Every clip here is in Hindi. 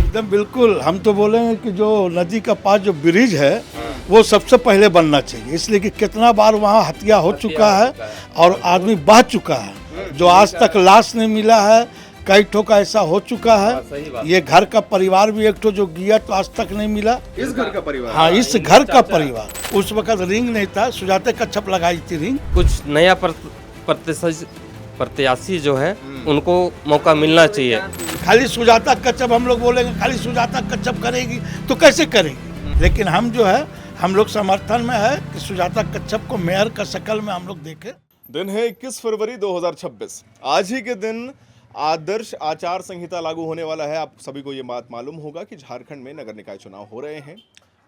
एकदम बिल्कुल। हम तो बोलेंगे कि जो नदी का पास जो ब्रिज है वो सबसे पहले बनना चाहिए, इसलिए कि कितना बार वहाँ हत्या हो चुका है और आदमी बह चुका है, जो आज तक लाश नहीं मिला है। कई ठो का ऐसा हो चुका है। ये घर का परिवार भी एक ठो जो गया तो आज तक नहीं मिला। इस घर का परिवार? हाँ, इस घर का परिवार। उस वक्त रिंग नहीं था, सुजाते कच्छप लगाई थी रिंग। कुछ नया प्रत्याशी जो है उनको मौका मिलना चाहिए। खाली सुजाता कच्छप हम लोग बोलेंगे, खाली सुजाता कच्छप करेगी तो कैसे करेगी, लेकिन हम जो है हम लोग समर्थन में है कि सुजाता कच्छप को मेयर का शक्ल में हम लोग देखें। दिन है 21 फरवरी 2026। आज ही के दिन आदर्श आचार संहिता लागू होने वाला है। आप सभी को ये बात मालूम होगा कि झारखंड में नगर निकाय चुनाव हो रहे हैं।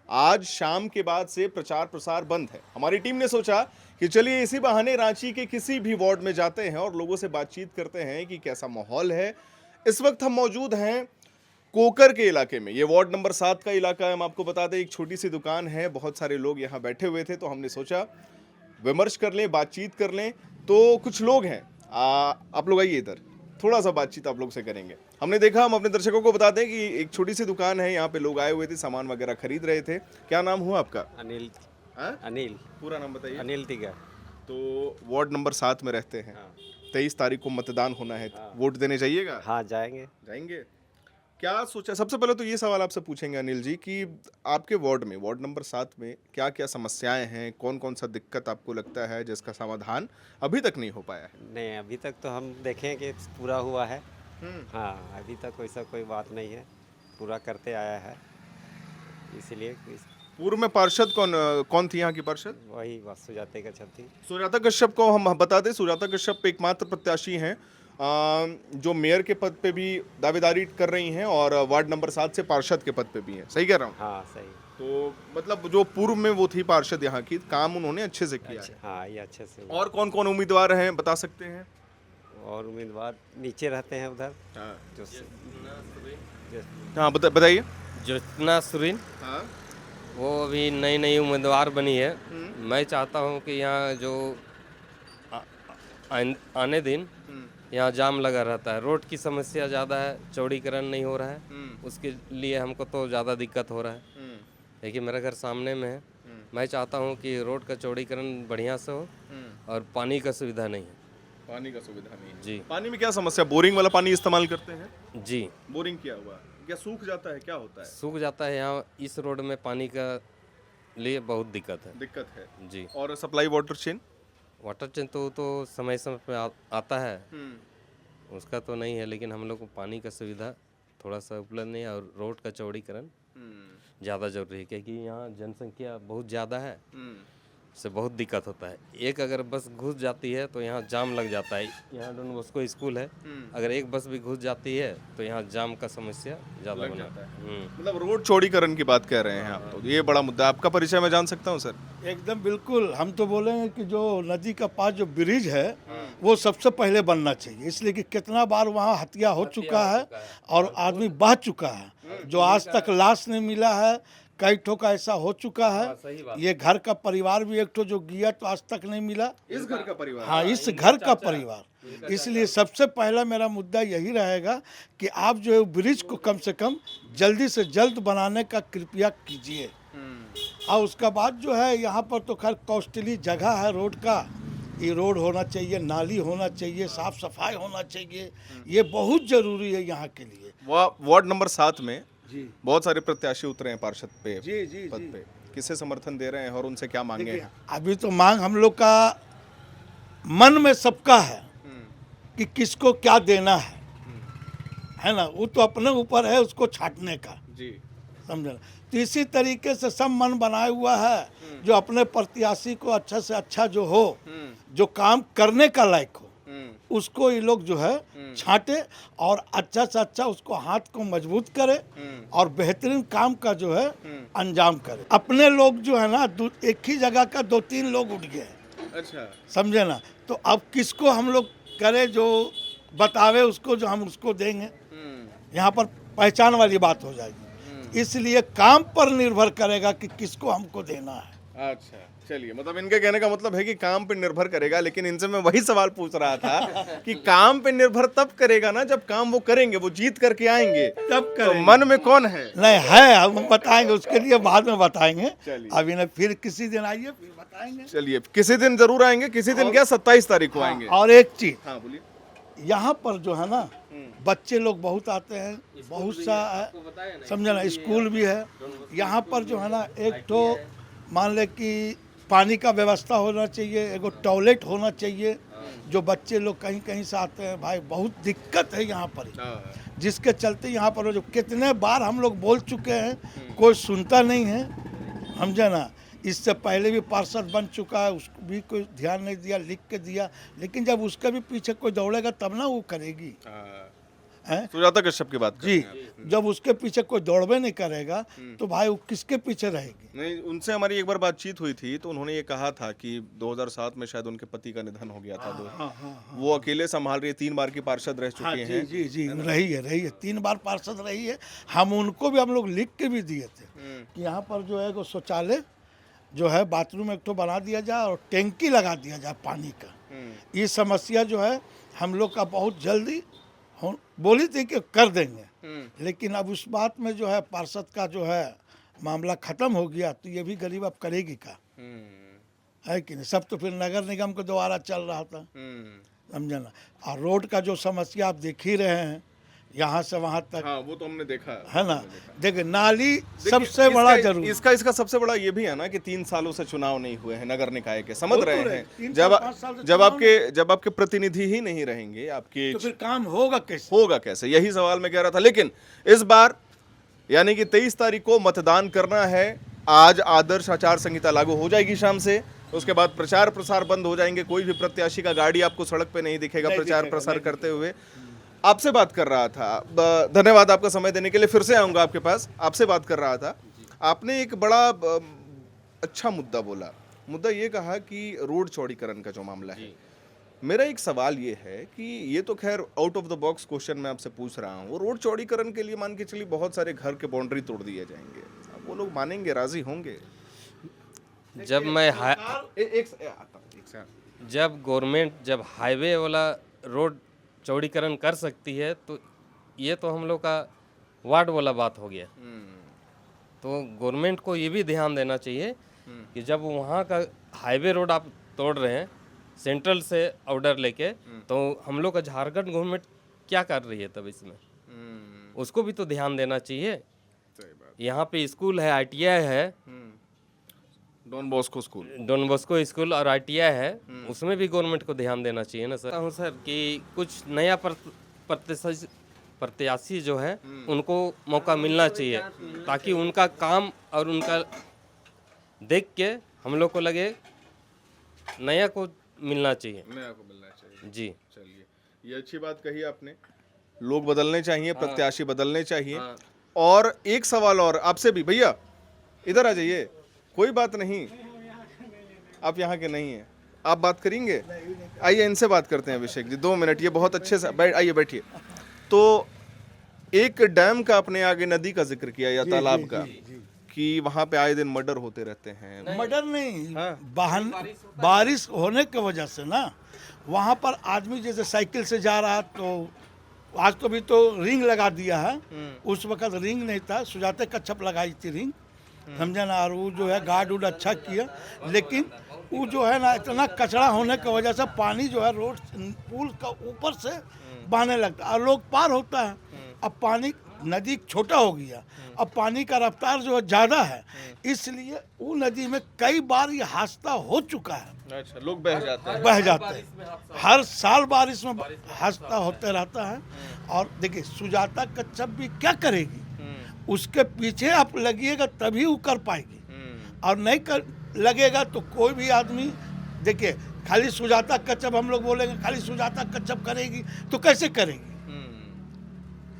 आज शाम के बाद से प्रचार प्रसार बंद है। हमारी टीम ने सोचा कि चलिए इसी बहाने रांची के किसी भी वार्ड में जाते हैं और लोगों से बातचीत करते हैं कि कैसा माहौल है। इस वक्त हम मौजूद हैं कोकर के इलाके में। ये वार्ड नंबर 7 का इलाका है। हम आपको बता दें, एक छोटी सी दुकान है, बहुत सारे लोग यहाँ बैठे हुए थे, तो हमने सोचा विमर्श कर लें, बातचीत कर लें। तो कुछ लोग हैं, आप लोग आइए इधर, थोड़ा सा बातचीत आप लोग से करेंगे। हमने देखा, हम अपने दर्शकों को बता दें कि एक छोटी सी दुकान है, यहाँ पे लोग आए हुए थे, सामान वगैरह खरीद रहे थे। क्या नाम हुआ आपका? अनिल। अनिल, पूरा नाम बताइए। अनिल तिगा। तो वार्ड नंबर 7 में रहते हैं। 23 तारीख को मतदान होना है, वोट देने जाइएगा? हाँ, जाएंगे। क्या सोचा? सबसे पहले तो ये सवाल आपसे पूछेंगे अनिल जी कि आपके वार्ड में, वार्ड नंबर 7 में क्या क्या समस्याएं हैं, कौन कौन सा दिक्कत आपको लगता है जिसका समाधान अभी तक नहीं हो पाया है? नहीं, अभी तक तो हम देखें कि पूरा हुआ है। हाँ, अभी तक वैसा कोई बात नहीं है, पूरा करते आया है। इसलिए पूर्व में पार्षद कौन थी यहाँ की पार्षद? वही बात सुजाता कच्छप थी। सुजाता कश्यप को हम बता दें, सुजाता कश्यप एकमात्र प्रत्याशी हैं जो मेयर के पद पे भी दावेदारी कर रही हैं और वार्ड नंबर 7 से पार्षद के पद पे भी हैं। सही कह रहा हूँ? हाँ, सही। तो मतलब जो पूर्व में वो थी पार्षद यहाँ की, काम उन्होंने अच्छे से किया है। हाँ, ये अच्छे से। और कौन कौन उम्मीदवार हैं, बता सकते हैं? और उम्मीदवार नीचे रहते हैं उधर। हाँ, जो बताइए। ज्योत्ना सुरीन, हाँ, वो अभी नई उम्मीदवार बनी है। मैं चाहता हूँ कि यहाँ जो आने दिन यहाँ जाम लगा रहता है, रोड की समस्या ज़्यादा है, चौड़ीकरण नहीं हो रहा है, उसके लिए हमको तो ज़्यादा दिक्कत हो रहा है। देखिए मेरा घर सामने में है, मैं चाहता हूँ कि रोड का चौड़ीकरण बढ़िया से हो और पानी का सुविधा नहीं है। पानी का सुविधा नहीं है? जी। पानी में क्या समस्या? बोरिंग वाला पानी इस्तेमाल करते हैं? जी। बोरिंग किया हुआ क्या सूख जाता है, क्या होता है? सूख जाता है, यहाँ इस रोड में पानी का लिए बहुत दिक्कत है जी। और supply water chain? Water chain तो समय पे आता है, उसका तो नहीं है, लेकिन हम लोग को पानी का सुविधा थोड़ा सा उपलब्ध नहीं है और रोड का चौड़ीकरण ज़्यादा जरूरी है, क्योंकि यहाँ जनसंख्या बहुत ज़्यादा है, से बहुत दिक्कत होता है। एक अगर बस घुस जाती है तो यहाँ जाम लग जाता है। यहाँ डॉन बॉस्को स्कूल है, अगर एक बस भी घुस जाती है तो यहाँ जाम का समस्या ज़्यादा बन जाता है। मतलब रोड चौड़ीकरण की बात कह रहे हैं आप, तो ये बड़ा मुद्दा। आपका परिचय मैं जान सकता हूँ सर? एकदम बिल्कुल। हम तो बोलेंगे कि जो नदी का पास जो ब्रिज है वो सबसे पहले बनना चाहिए, इसलिए कि कितना बार वहाँ हत्या हो चुका है और आदमी बह चुका है, जो आज तक लाश नहीं मिला है। कई ठो का ऐसा हो चुका है। ये घर का परिवार भी एक ठो जो गया तो आज तक नहीं मिला। इस घर का परिवार? हाँ, इस घर का परिवार। इसलिए सबसे पहला मेरा मुद्दा यही रहेगा कि आप जो है ब्रिज को कम से कम जल्दी से जल्द बनाने का कृपया कीजिए। और उसका बाद जो है यहाँ पर तो खैर कॉस्टली जगह है रोड का, ये रोड होना चाहिए, नाली होना चाहिए, साफ सफाई होना चाहिए, ये बहुत जरूरी है यहाँ के लिए। वार्ड नंबर 7 में जी बहुत सारे प्रत्याशी उतरे हैं पार्षद पे, जी पद पे। किससे समर्थन दे रहे हैं और उनसे क्या मांगे हैं? अभी तो मांग हम लोग का मन में सबका है कि किसको क्या देना है ना, वो तो अपने ऊपर है उसको छाटने का जी, समझे। तो इसी तरीके से सब मन बनाए हुआ है, जो अपने प्रत्याशी को अच्छा से अच्छा जो हो, जो काम करने का लायक हो, उसको ये लोग जो है छांटे और अच्छा से अच्छा उसको हाथ को मजबूत करे और बेहतरीन काम का जो है अंजाम करे। अपने लोग जो है ना, एक ही जगह का 2-3 लोग उठ गए। अच्छा, समझे ना। तो अब किसको हम लोग करे, जो बतावे उसको, जो हम उसको देंगे। यहाँ पर पहचान वाली बात हो जाएगी। इसलिए काम पर निर्भर करेगा कि किसको हमको देना है। अच्छा, चलिए, मतलब इनके कहने का मतलब है कि काम पे निर्भर करेगा, लेकिन इनसे मैं वही सवाल पूछ रहा था कि काम पे निर्भर तब करेगा ना जब काम वो करेंगे, वो जीत करके आएंगे, तब तो करेंगे। मन में कौन है? नहीं है, हम बताएंगे उसके लिए, बाद में बताएंगे। चलिए। अभी ना, फिर किसी दिन आइए, फिर बताएंगे। चलिए, किसी दिन जरूर आएंगे, किसी दिन क्या 27 तारीख को आएंगे। और एक चीज, हाँ बोलिए। यहाँ पर जो है ना, बच्चे लोग बहुत आते हैं, बहुत सा समझे ना, स्कूल भी है यहाँ पर जो है ना। एक तो मान ले कि पानी का व्यवस्था होना चाहिए, एगो टॉयलेट होना चाहिए। जो बच्चे लोग कहीं कहीं से आते हैं भाई, बहुत दिक्कत है यहाँ पर, जिसके चलते यहाँ पर जो कितने बार हम लोग बोल चुके हैं, कोई सुनता नहीं है, समझे ना। इससे पहले भी पार्षद बन चुका है, उसको भी कोई ध्यान नहीं दिया, लिख के दिया, लेकिन जब उसके भी पीछे कोई दौड़ेगा तब ना वो करेगी, हैं? सुजाता कश्यप की बात जी, करते हैं आप। जब उसके पीछे कोई दौड़बे नहीं करेगा तो भाई वो किसके पीछे रहेगी। नहीं, उनसे हमारी एक बार बातचीत हुई थी, तो उन्होंने ये कहा था कि 2007 में शायद उनके पति का निधन हो गया था, वो अकेले संभाल रही है, 3 बार की पार्षद रह हाँ, चुकी जी हैं। जी जी, रही है 3 बार पार्षद रही है। हम उनको भी हम लोग लिख के भी दिए थे कि यहाँ पर जो है वो शौचालय जो है, बाथरूम एक तो बना दिया जाए और टैंकी लगा दिया जाए पानी का। ये समस्या जो है हम लोग का बहुत जल्दी बोली थी कि कर देंगे, लेकिन अब उस बात में जो है पार्षद का जो है मामला खत्म हो गया, तो ये भी गरीब अब करेगी का, है कि नहीं। सब तो फिर नगर निगम के द्वारा चल रहा था, समझे ना। और रोड का जो समस्या आप देख ही रहे हैं, यहाँ से वहाँ तक, हाँ, वो तो हमने देखा है ना। देखिए, नाली देखिए, सबसे बड़ा इसका- जरूरी, इसका सबसे बड़ा ये भी है ना कि 3 सालों से चुनाव नहीं हुए हैं नगर निकाय के, समझ वो तो रहे रहे, हैं। 3 जब साल, 5 साल से जब चुनाव जब आपके प्रतिनिधि ही नहीं रहेंगे, आपके तो फिर काम होगा कैसे। होगा कैसे, यही सवाल मैं कह रहा था। लेकिन इस बार यानी कि 23 तारीख को मतदान करना है। आज आदर्श आचार संहिता लागू हो जाएगी शाम से, उसके बाद प्रचार प्रसार बंद हो जाएंगे, कोई भी प्रत्याशी का गाड़ी आपको सड़क पे नहीं दिखेगा नहीं प्रचार दिखेगा, प्रसार नहीं करते हुए। आपसे बात कर रहा था, धन्यवाद आपका समय देने के लिए, फिर से आऊंगा आपके पास। आपसे बात कर रहा था, आपने एक बड़ा अच्छा मुद्दा बोला। मुद्दा ये कहा कि रोड चौड़ीकरण का जो मामला है, मेरा एक सवाल ये है कि ये तो खैर out of the box question मैं आपसे पूछ रहा हूँ, रोड चौड़ीकरण के लिए मान के चलिए बहुत सारे घर के बाउंड्री तोड़ दिए जाएंगे, अब वो लोग मानेंगे, राजी होंगे? जब मैं जब गवर्नमेंट जब हाईवे वाला रोड चौड़ीकरण कर सकती है, तो ये तो हम लोग का वार्ड वाला बात हो गया। तो गवर्नमेंट को ये भी ध्यान देना चाहिए कि जब वहाँ का हाईवे रोड आप तोड़ रहे हैं सेंट्रल से ऑर्डर लेके, तो हम लोग का झारखंड गवर्नमेंट क्या कर रही है तब इसमें, उसको भी तो ध्यान देना चाहिए। यहाँ पे स्कूल है, ITI है, Don Bosco school, Don Bosco school और ITI है, उसमें भी गवर्नमेंट को ध्यान देना चाहिए ना सर। सर कि कुछ नया प्रत्याशी जो है उनको मौका मिलना चाहिए, ताकि उनका काम और उनका देख के हम लोग को लगे नया को मिलना चाहिए। नया को मिलना चाहिए जी, चलिए, ये अच्छी बात कही आपने। लोग बदलने चाहिए, प्रत्याशी बदलने चाहिए। हाँ। और एक सवाल और आपसे भी, भैया इधर आ जाइए, कोई बात नहीं, आप यहाँ के नहीं हैं, आप बात करेंगे, आइए इनसे बात करते हैं। अभिषेक जी 2 मिनट, ये बहुत अच्छे से आइए बैठिए। तो एक डैम का आपने आगे नदी का जिक्र किया या तालाब का, कि वहाँ पे आए दिन मर्डर होते रहते हैं। मर्डर नहीं, बारिश होने की वजह से ना, वहाँ पर आदमी जैसे साइकिल से जा रहा, तो आज तो भी तो रिंग लगा दिया है, उस वक्त रिंग नहीं था, सुजाता कच्छप लगाई थी रिंग, समझे ना। और वो जो है गार्ड उड अच्छा किया, लेकिन वो जो है ना इतना कचरा होने की वजह से पानी जो है रोड पुल का ऊपर से बहने लगता है और लोग पार होता है। अब पानी, नदी छोटा हो गया, अब पानी का रफ्तार जो है ज़्यादा है, इसलिए वो नदी में कई बार ये हादसा हो चुका है। अच्छा, लोग बह जाते हैं। बह जाते हैं, हर साल बारिश में हादसा होते रहता है। और देखिए, सुजाता कच्छप भी क्या करेगी, उसके पीछे आप लगिएगा तभी वो कर पाएगी, और नहीं कर लगेगा तो कोई भी आदमी, देखिए खाली सुजाता कच्छप हम लोग बोलेंगे खाली सुजाता कच्छप करेगी तो कैसे करेगी।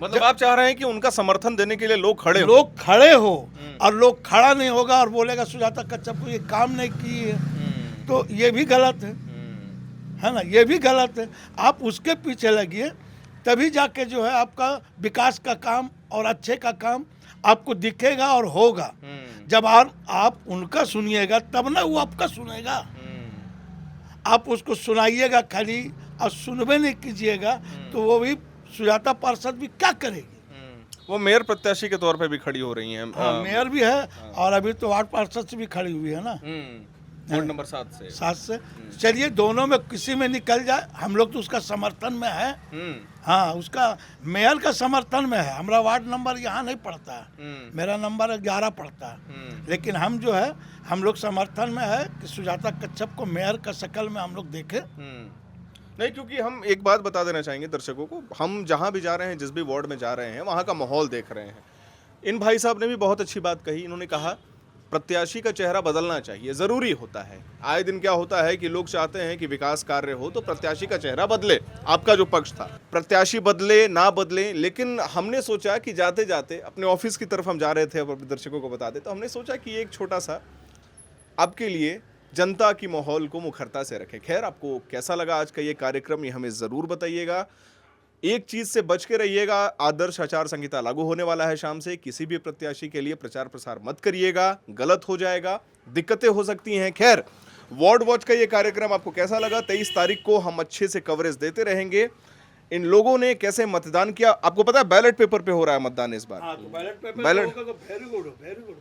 मतलब आप चाह रहे हैं कि उनका समर्थन देने के लिए लोग खड़े हो, लोग खड़े हो, और लोग खड़ा नहीं होगा और बोलेगा सुजाता कच्छप को ये काम नहीं की है, तो ये भी गलत है ना, ये भी गलत है। आप उसके पीछे लगिए, तभी जाके जो है आपका विकास का काम और अच्छे का काम आपको दिखेगा और होगा। जब आप उनका सुनिएगा तब ना वो आपका सुनेगा। आप उसको सुनाइएगा खाली और सुनबे नहीं कीजिएगा तो वो भी सुजाता पार्षद भी क्या करेगी। वो मेयर प्रत्याशी के तौर पे भी खड़ी हो रही हैं। हाँ, मेयर भी है और अभी तो वार्ड पार्षद से भी खड़ी हुई है ना, वार्ड नंबर 7 से। 7 से। चलिए दोनों में किसी में निकल जाए, हम लोग तो उसका समर्थन में है। हाँ, उसका मेयर का समर्थन में है। हमारा वार्ड नंबर यहाँ नहीं पड़ता है, मेरा नंबर 11 पड़ता है, लेकिन हम जो है हम लोग समर्थन में है कि सुजाता कच्छप को मेयर का शक्ल में हम लोग देखें। नहीं, क्योंकि हम एक बात बता देना चाहेंगे दर्शकों को, हम जहां भी जा रहे हैं, जिस भी वार्ड में जा रहे हैं, वहां का माहौल देख रहे हैं। इन भाई साहब ने भी बहुत अच्छी बात कही। इन्होंने कहा प्रत्याशी का चेहरा बदलना चाहिए, जरूरी होता है। आए दिन क्या होता है कि लोग चाहते हैं कि विकास कार्य हो तो प्रत्याशी का चेहरा बदले। आपका जो पक्ष था, प्रत्याशी बदले ना बदले, लेकिन हमने सोचा कि जाते जाते अपने ऑफिस की तरफ हम जा रहे थे, अब अपने दर्शकों को बता दे, तो हमने सोचा कि एक छोटा सा आपके लिए जनता की माहौल को मुखरता से रखे। खैर, आपको कैसा लगा आज का ये कार्यक्रम, ये हमें ज़रूर बताइएगा। एक चीज़ से बच के रहिएगा, आदर्श आचार संहिता लागू होने वाला है शाम से। किसी भी प्रत्याशी के लिए प्रचार प्रसार मत करिएगा, गलत हो जाएगा, दिक्कतें हो सकती हैं। खैर, वार्ड वॉच का ये कार्यक्रम आपको कैसा लगा? 23 तारीख को हम अच्छे से कवरेज देते रहेंगे। इन लोगों ने कैसे मतदान किया, आपको पता है बैलेट पेपर पे हो रहा है मतदान इस बार।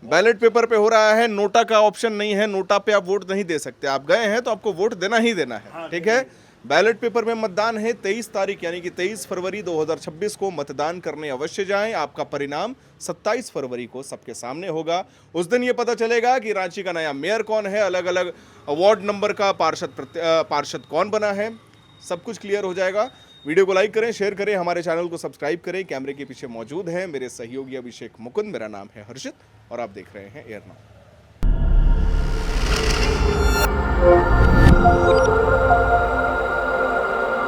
बैलेट पेपर पे हो रहा है, नोटा का ऑप्शन नहीं है, नोटा पे आप वोट नहीं दे सकते। आप गए हैं तो आपको वोट देना ही देना है, ठीक है। बैलेट पेपर में मतदान है 23 तारीख यानी कि 23 फरवरी 2026 को मतदान करने अवश्य जाएं। आपका परिणाम 27 फरवरी को सबके सामने होगा। उस दिन ये पता चलेगा कि रांची का नया मेयर कौन है, अलग अलग वार्ड नंबर का पार्षद कौन बना है, सब कुछ क्लियर हो जाएगा। वीडियो को लाइक करें, शेयर करें, हमारे चैनल को सब्सक्राइब करें। कैमरे के पीछे मौजूद हैं मेरे सहयोगी अभिषेक मुकुंद, मेरा नाम है हर्षित और आप देख रहे हैं एयर नाउ।